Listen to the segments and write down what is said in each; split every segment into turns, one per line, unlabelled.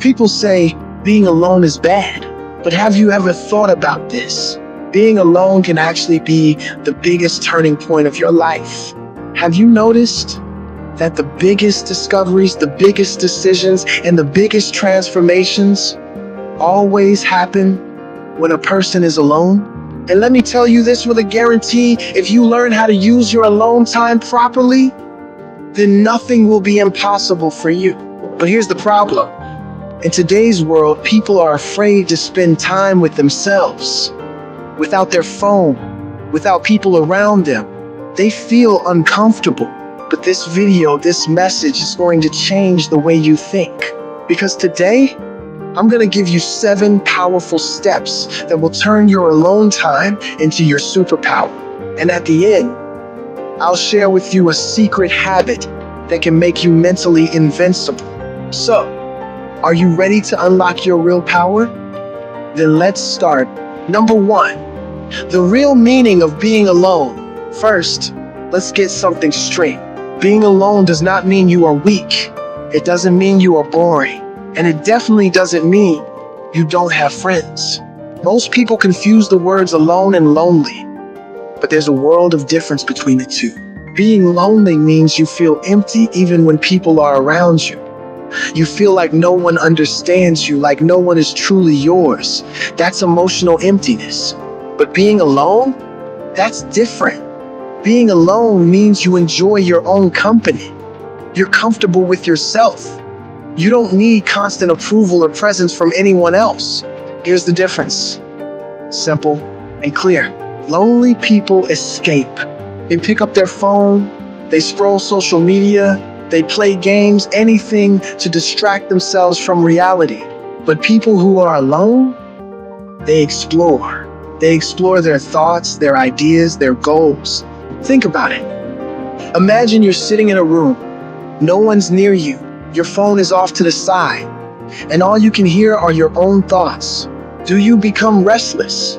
People say being alone is bad, but have you ever thought about this? Being alone can actually be the biggest turning point of your life. Have you noticed that the biggest discoveries, the biggest decisions, and the biggest transformations always happen when a person is alone? And let me tell you this with a guarantee, if you learn how to use your alone time properly, then nothing will be impossible for you. But here's the problem. In today's world, people are afraid to spend time with themselves, without their phone, without people around them. They feel uncomfortable. But this video, this message is going to change the way you think. Because today, I'm going to give you 7 powerful steps that will turn your alone time into your superpower. And at the end, I'll share with you a secret habit that can make you mentally invincible. So, are you ready to unlock your real power? Then let's start. Number 1, the real meaning of being alone. First, let's get something straight. Being alone does not mean you are weak. It doesn't mean you are boring. And it definitely doesn't mean you don't have friends. Most people confuse the words alone and lonely, but there's a world of difference between the two. Being lonely means you feel empty even when people are around you. You feel like no one understands you, like no one is truly yours. That's emotional emptiness. But being alone, that's different. Being alone means you enjoy your own company. You're comfortable with yourself. You don't need constant approval or presence from anyone else. Here's the difference. Simple and clear. Lonely people escape. They pick up their phone, they scroll social media, they play games, anything to distract themselves from reality. But people who are alone, they explore. They explore their thoughts, their ideas, their goals. Think about it. Imagine you're sitting in a room. No one's near you. Your phone is off to the side. And all you can hear are your own thoughts. Do you become restless?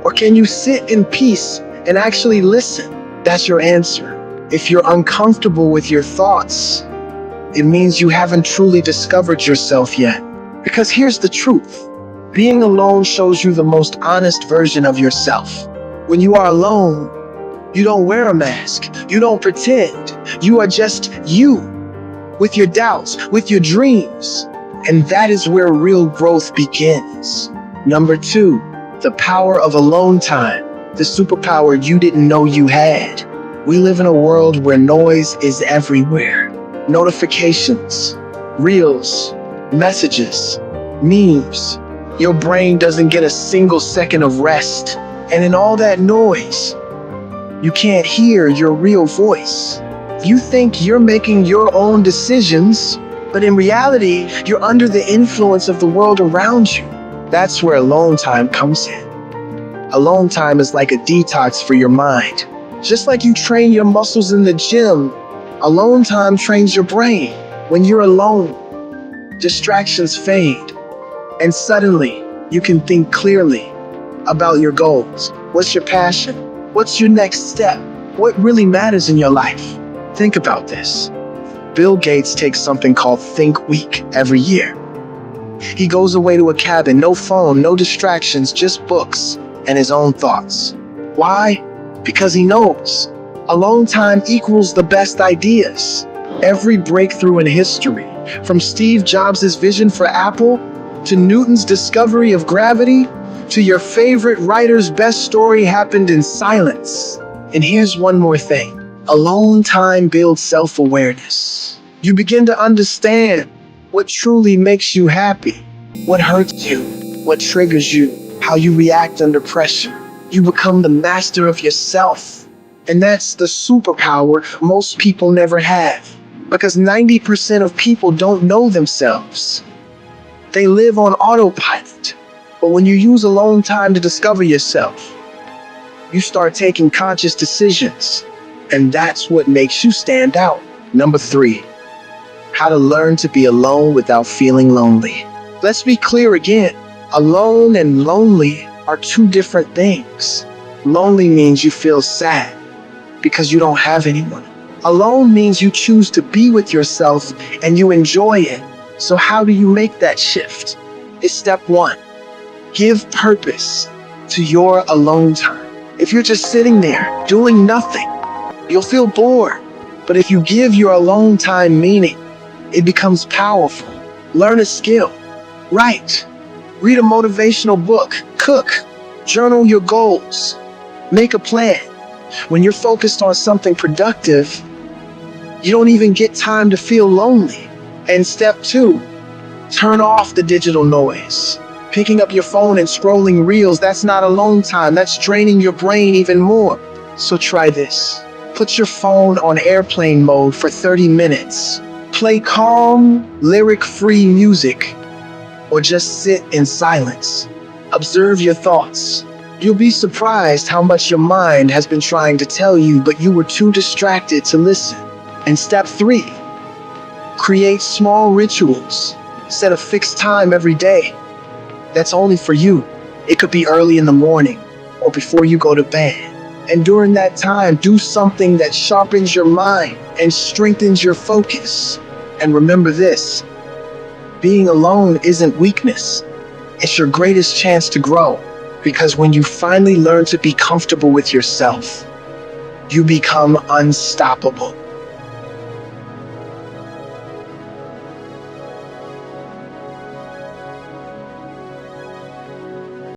Or can you sit in peace and actually listen? That's your answer. If you're uncomfortable with your thoughts, it means you haven't truly discovered yourself yet. Because here's the truth. Being alone shows you the most honest version of yourself. When you are alone, you don't wear a mask. You don't pretend. You are just you, with your doubts, with your dreams. And that is where real growth begins. Number 2, the power of alone time, the superpower you didn't know you had. We live in a world where noise is everywhere. Notifications, reels, messages, memes. Your brain doesn't get a single second of rest. And in all that noise, you can't hear your real voice. You think you're making your own decisions, but in reality, you're under the influence of the world around you. That's where alone time comes in. Alone time is like a detox for your mind. Just like you train your muscles in the gym, alone time trains your brain. When you're alone, distractions fade, and suddenly you can think clearly about your goals. What's your passion? What's your next step? What really matters in your life? Think about this. Bill Gates takes something called Think Week every year. He goes away to a cabin, no phone, no distractions, just books and his own thoughts. Why? Because he knows alone time equals the best ideas. Every breakthrough in history, from Steve Jobs' vision for Apple, to Newton's discovery of gravity, to your favorite writer's best story, happened in silence. And here's one more thing. Alone time builds self-awareness. You begin to understand what truly makes you happy, what hurts you, what triggers you, how you react under pressure. You become the master of yourself. And that's the superpower most people never have. Because 90% of people don't know themselves. They live on autopilot. But when you use alone time to discover yourself, you start taking conscious decisions. And that's what makes you stand out. Number 3, how to learn to be alone without feeling lonely. Let's be clear again. Alone and lonely are 2 different things. Lonely means you feel sad because you don't have anyone. Alone means you choose to be with yourself and you enjoy it. So how do you make that shift? It's step one. Give purpose to your alone time. If you're just sitting there doing nothing, you'll feel bored. But if you give your alone time meaning, it becomes powerful. Learn a skill. Write. Read a motivational book. Cook. Journal your goals. Make a plan. When you're focused on something productive, you don't even get time to feel lonely. And step two, turn off the digital noise. Picking up your phone and scrolling reels, that's not alone time. That's draining your brain even more. So try this. Put your phone on airplane mode for 30 minutes. Play calm, lyric-free music, or just sit in silence. Observe your thoughts. You'll be surprised how much your mind has been trying to tell you, but you were too distracted to listen. And step three, create small rituals. Set a fixed time every day. That's only for you. It could be early in the morning or before you go to bed. And during that time, do something that sharpens your mind and strengthens your focus. And remember this, being alone isn't weakness. It's your greatest chance to grow. Because when you finally learn to be comfortable with yourself, you become unstoppable.